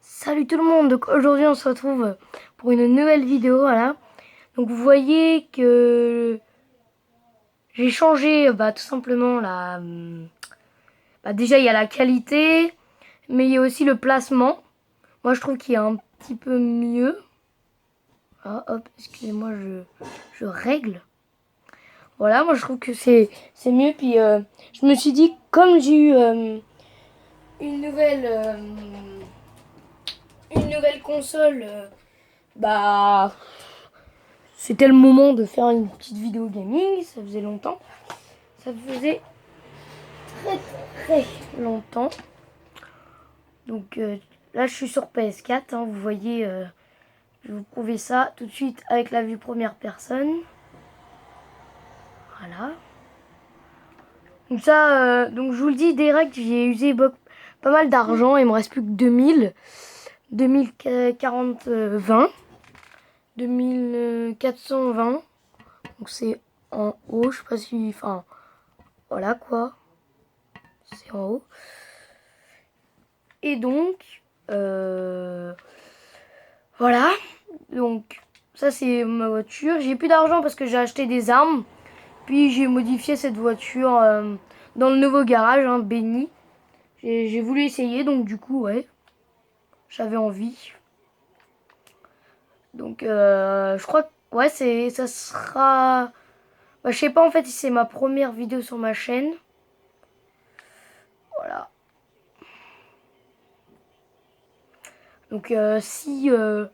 Salut tout le monde, donc aujourd'hui on se retrouve pour une nouvelle vidéo, voilà. Donc vous voyez que j'ai changé tout simplement déjà il y a la qualité, mais il y a aussi le placement. Moi je trouve qu'il est un petit peu mieux. Ah, hop, excusez-moi, je règle. Voilà, moi je trouve que c'est mieux. Puis je me suis dit, comme j'ai eu une nouvelle euh, une nouvelle console, bah c'était le moment de faire une petite vidéo gaming. Ça faisait longtemps. Ça faisait très très longtemps. Donc là je suis sur PS4, hein, vous voyez, je vais vous prouver ça tout de suite avec la vue première personne. Voilà. Donc ça, donc je vous le dis direct, j'ai usé pas mal d'argent, il me reste plus que 2040 20 2420. Donc c'est en haut, je sais pas si, enfin voilà quoi, c'est en haut. Et donc voilà, donc ça c'est ma voiture. J'ai plus d'argent parce que j'ai acheté des armes. Puis j'ai modifié cette voiture dans le nouveau garage, hein, béni. J'ai voulu essayer, donc du coup, ouais, j'avais envie. Donc je crois que ouais, ça sera... Bah, je sais pas en fait si c'est ma première vidéo sur ma chaîne. Voilà. Donc si il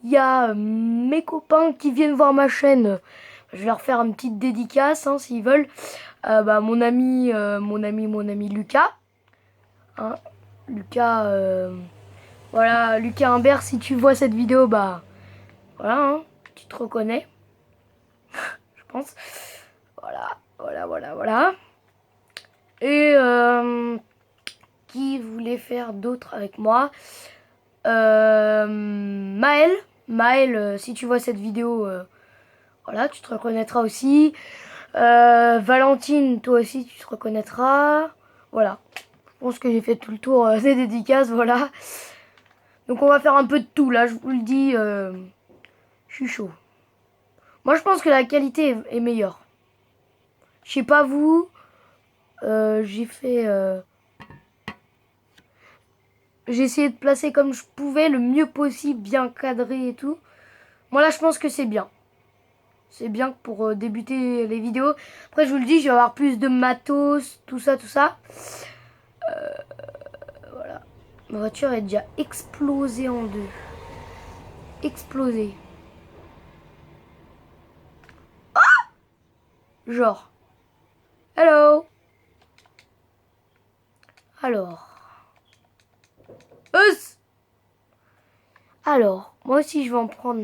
y a mes copains qui viennent voir ma chaîne, je vais leur faire une petite dédicace, hein, s'ils veulent. Mon ami Lucas, hein, Lucas, voilà, Lucas Humbert, si tu vois cette vidéo, bah voilà, hein, tu te reconnais, je pense. Voilà, voilà. Et qui voulait faire d'autres avec moi? Maël, si tu vois cette vidéo, voilà, tu te reconnaîtras aussi. Valentine, toi aussi, tu te reconnaîtras. Voilà. Je pense que j'ai fait tout le tour des dédicaces, voilà. Donc on va faire un peu de tout, là, je vous le dis. Je suis chaud. Moi, je pense que la qualité est meilleure. Je sais pas vous. J'ai fait... j'ai essayé de placer comme je pouvais, le mieux possible, bien cadré et tout. Moi, là, je pense que c'est bien. C'est bien pour débuter les vidéos. Après, je vous le dis, je vais avoir plus de matos, tout ça, tout ça. Voilà. Ma voiture est déjà explosée en deux. Explosée. Genre. Hello. Alors. Us. Alors, moi aussi, je vais en prendre.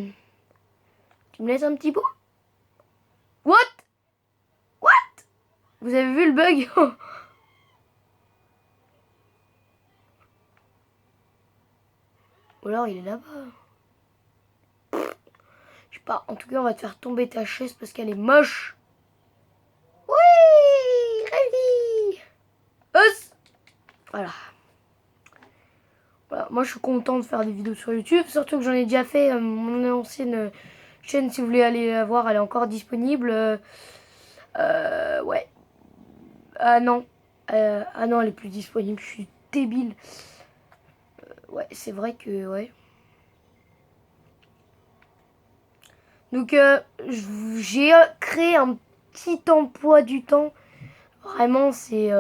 Tu me laisses un petit bout? What? What? Vous avez vu le bug? Ou alors il est là-bas. Je sais pas. En tout cas, on va te faire tomber ta chaise parce qu'elle est moche. Oui, réussi. Us. Voilà. Voilà. Moi, je suis content de faire des vidéos sur YouTube. Surtout que j'en ai déjà fait. Mon ancienne chaîne, si vous voulez aller la voir, elle est encore disponible. Ouais. Ah non. Ah non, elle est plus disponible. Je suis débile. Ouais, c'est vrai que... Ouais. Donc, j'ai créé un petit emploi du temps. Vraiment, c'est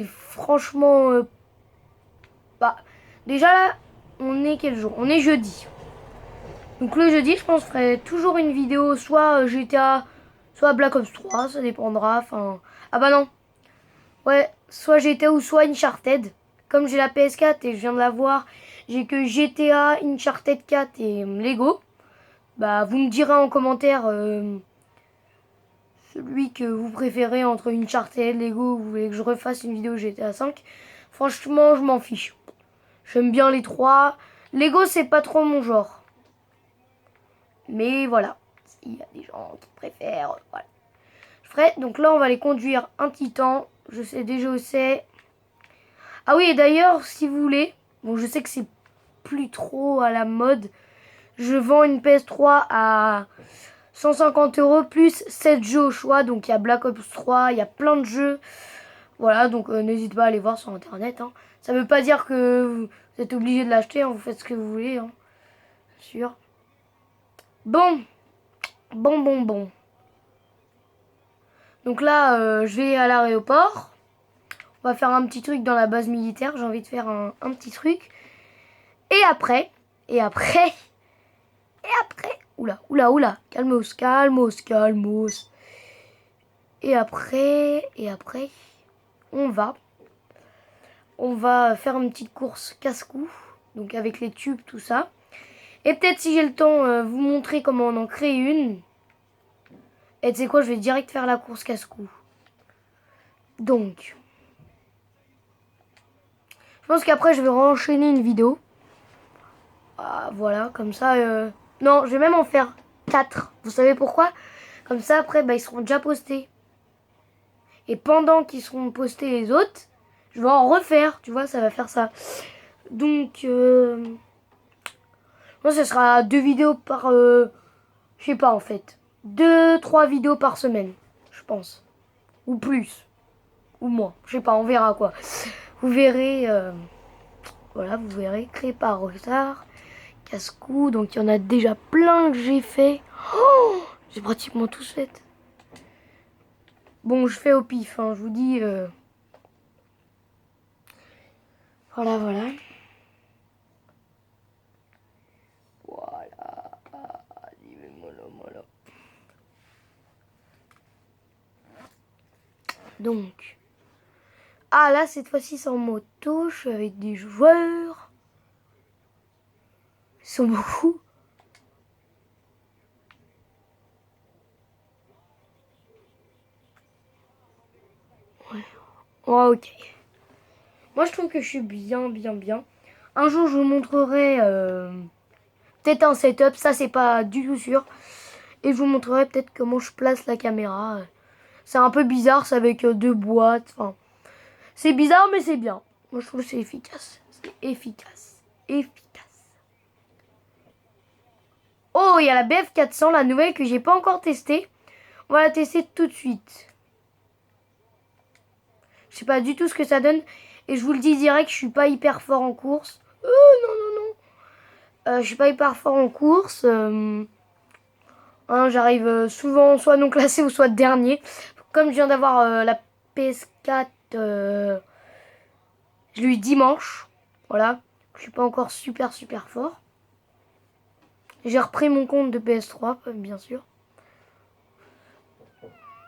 franchement... bah, déjà là, on est quel jour? On est jeudi. Donc le jeudi, je pense, je ferai toujours une vidéo, soit GTA, soit Black Ops 3, ça dépendra. Enfin, ah bah non. Ouais, soit GTA ou soit Uncharted. Comme j'ai la PS4 et je viens de la voir, j'ai que GTA, Uncharted 4 et Lego. Bah, vous me direz en commentaire celui que vous préférez entre Uncharted, Lego, vous voulez que je refasse une vidéo GTA 5. Franchement, je m'en fiche. J'aime bien les trois. Lego, c'est pas trop mon genre. Mais voilà, il y a des gens qui préfèrent, voilà. Je ferai, donc là, on va les conduire un petit temps. Je sais déjà où c'est. Ah oui, et d'ailleurs, si vous voulez, Bon, je sais que c'est plus trop à la mode. Je vends une PS3 à 150 € plus 7 jeux au choix. Donc il y a Black Ops 3, il y a plein de jeux. Voilà, donc n'hésite pas à aller voir sur internet. Hein. Ça veut pas dire que vous êtes obligé de l'acheter, hein, vous faites ce que vous voulez. Hein. Sûr. Bon, bon. Donc là, je vais à l'aéroport. On va faire un petit truc dans la base militaire. J'ai envie de faire un petit truc. Et après, et après, oula, calmos. Et après, on va faire une petite course casse-cou. Donc avec les tubes, tout ça. Et peut-être si j'ai le temps, vous montrer comment on en crée une. Et tu sais quoi, je vais direct faire la course casse-cou. Donc, je pense qu'après je vais enchaîner une vidéo. Ah, voilà, comme ça. Non, je vais même en faire 4. Vous savez pourquoi? Comme ça, après, bah, ils seront déjà postés. Et pendant qu'ils seront postés les autres, je vais en refaire. Tu vois, ça va faire ça. Donc, moi, ce sera 2 vidéos par... je sais pas, en fait. 2-3 vidéos par semaine, je pense. Ou plus. Ou moins. Je sais pas, on verra quoi. Vous verrez... voilà, vous verrez. Créé par Rockstar. Casse-cou. Donc, il y en a déjà plein que j'ai fait. Oh, j'ai pratiquement tous fait. Bon, je fais au pif, hein, je vous dis. Voilà. Voilà. Donc. Ah, là, cette fois-ci, c'est en moto. Je suis avec des joueurs. Ils sont beaucoup. Ouais. Oh, ok. Moi, je trouve que je suis bien. Un jour, je vous montrerai peut-être un setup. Ça, c'est pas du tout sûr. Et je vous montrerai peut-être comment je place la caméra. C'est un peu bizarre, c'est avec 2 boîtes. Enfin, c'est bizarre, mais c'est bien. Moi, je trouve que c'est efficace. C'est efficace. Oh, il y a la BF400, la nouvelle que j'ai pas encore testée. On va la tester tout de suite. Je sais pas du tout ce que ça donne. Et je vous le dis direct, je suis pas hyper fort en course. Non. Je suis pas hyper fort en course. Hein, j'arrive souvent soit non classé ou soit dernier. Comme je viens d'avoir la PS4, je l'ai eu dimanche. Voilà. Je suis pas encore super fort. J'ai repris mon compte de PS3, bien sûr.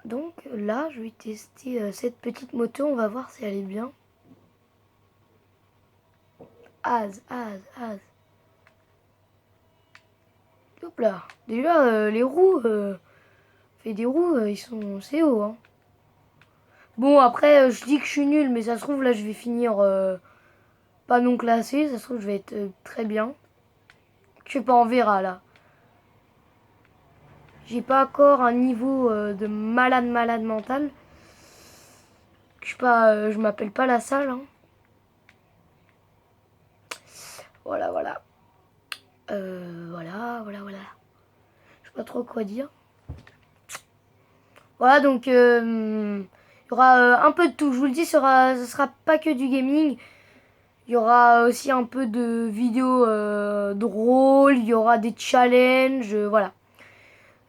Donc là, je vais tester cette petite moto. On va voir si elle est bien. Az. Hop là. Déjà, les roues, des roues, ils sont assez hauts. Hein. Bon, après, je dis que je suis nul, mais ça se trouve, là, je vais finir pas non classé. Ça se trouve, je vais être très bien. Je sais pas, on verra, là. J'ai pas encore un niveau de malade mental. Je sais pas, je m'appelle pas la salle. Hein. Voilà. Voilà. Je sais pas trop quoi dire. Voilà, donc il y aura un peu de tout. Je vous le dis, ce sera pas que du gaming. Il y aura aussi un peu de vidéos drôles. Il y aura des challenges. Voilà.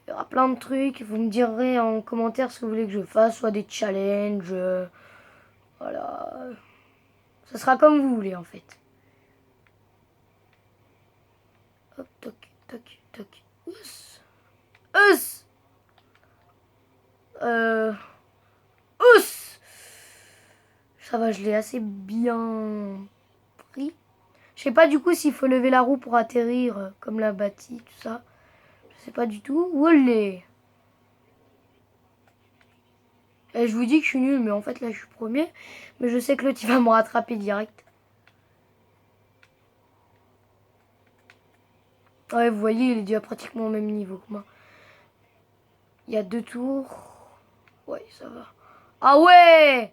Il y aura plein de trucs. Vous me direz en commentaire ce que vous voulez que je fasse. Soit des challenges. Voilà. Ça sera comme vous voulez en fait. Hop, toc. Ous. Euh, Ous. Ça va, je l'ai assez bien pris. Je sais pas du coup s'il faut lever la roue pour atterrir comme la bâtie, tout ça. Je sais pas du tout. Olé. Et je vous dis que je suis nul, mais en fait là je suis premier. Mais je sais que l'autre il va me rattraper direct. Ouais, vous voyez, il est déjà pratiquement au même niveau que moi. Il y a 2 tours. Ouais, ça va. Ah ouais,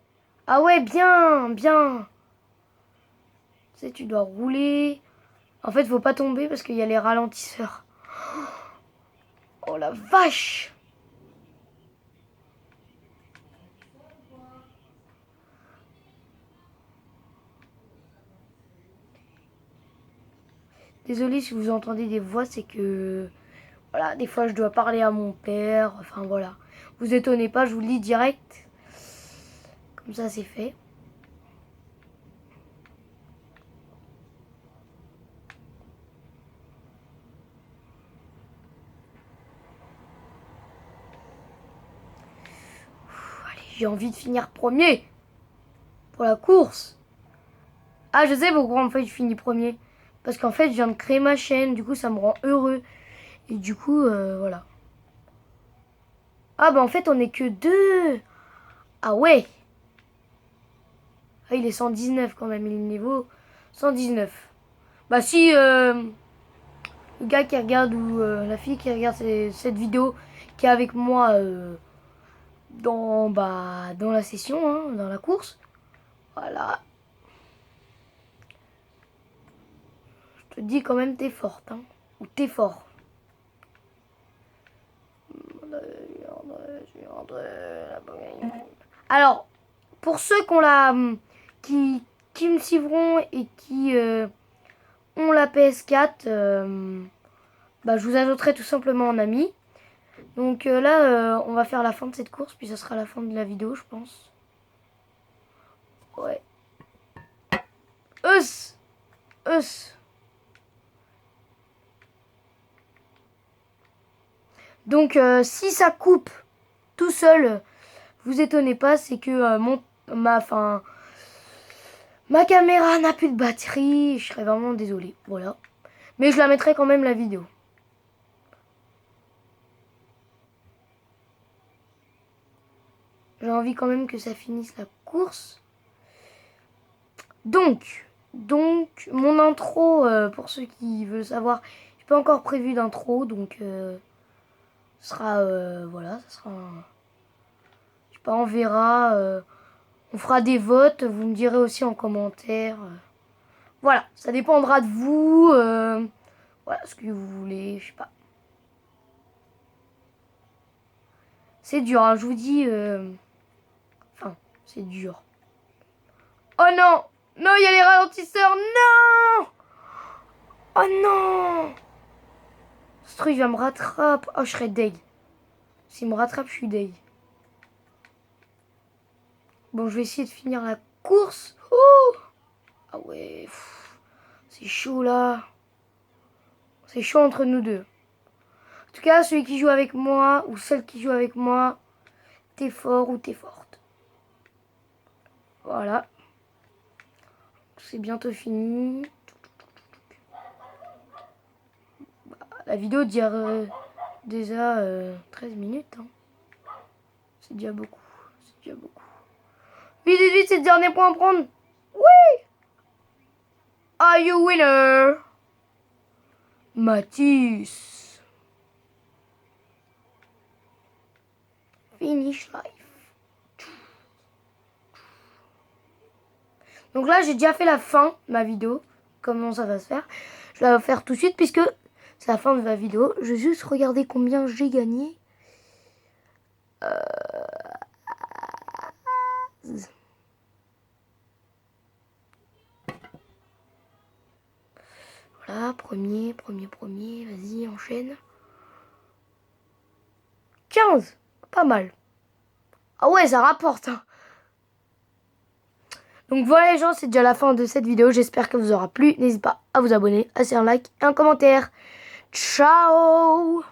bien. sais, tu dois rouler. En fait, faut pas tomber parce qu'il y a les ralentisseurs. Oh la vache! Désolée si vous entendez des voix, c'est que... Voilà, des fois je dois parler à mon père. Enfin voilà. Vous étonnez pas, je vous le dis direct. Comme ça, c'est fait. Allez, j'ai envie de finir premier pour la course. Ah, je sais pourquoi en fait je finis premier. Parce qu'en fait, je viens de créer ma chaîne. Du coup, ça me rend heureux. Et du coup, voilà. Ah, bah en fait, on est que deux. Ah ouais. Ah, il est 119 quand même. Il est niveau 119. Bah si le gars qui regarde ou la fille qui regarde cette vidéo qui est avec moi dans la session, hein, dans la course. Voilà. Je te dis quand même t'es forte. Hein. Ou t'es fort. Alors, pour ceux qui me suivront et qui ont la PS4, bah, je vous ajouterai tout simplement en ami. Donc là, on va faire la fin de cette course, puis ce sera la fin de la vidéo, je pense. Ouais. Us! Us! Donc si ça coupe tout seul, vous étonnez pas, c'est que ma caméra n'a plus de batterie. Je serais vraiment désolée. Voilà. Mais je la mettrai quand même la vidéo. J'ai envie quand même que ça finisse la course. Donc mon intro, pour ceux qui veulent savoir, j'ai pas encore prévu d'intro, donc ce sera, voilà, ça sera, je sais pas, on verra, on fera des votes, vous me direz aussi en commentaire, voilà, ça dépendra de vous, voilà, ce que vous voulez, je sais pas. C'est dur, hein, je vous dis, enfin, c'est dur. Oh non! Non, il y a les ralentisseurs, non! Oh non! Ce truc va me rattraper. Oh, je serais deg. S'il me rattrape, je suis deg. Bon, je vais essayer de finir la course. Oh! Ah ouais. C'est chaud là. C'est chaud entre nous deux. En tout cas, celui qui joue avec moi, ou celle qui joue avec moi, t'es fort ou t'es forte. Voilà. C'est bientôt fini. La vidéo dure déjà 13 minutes. Hein. C'est déjà beaucoup. C'est déjà beaucoup. Vite, vite, vite, c'est le dernier point à prendre. Oui! Are you winner? Mathis. Finish life. Donc là, j'ai déjà fait la fin de ma vidéo. Comment ça va se faire? Je vais la faire tout de suite puisque c'est la fin de ma vidéo. Je vais juste regarder combien j'ai gagné. Voilà, premier, vas-y, enchaîne. 15, pas mal. Ah ouais, ça rapporte. Hein. Donc voilà les gens, c'est déjà la fin de cette vidéo. J'espère qu'elle vous aura plu. N'hésitez pas à vous abonner, à laisser un like et un commentaire. Ciao!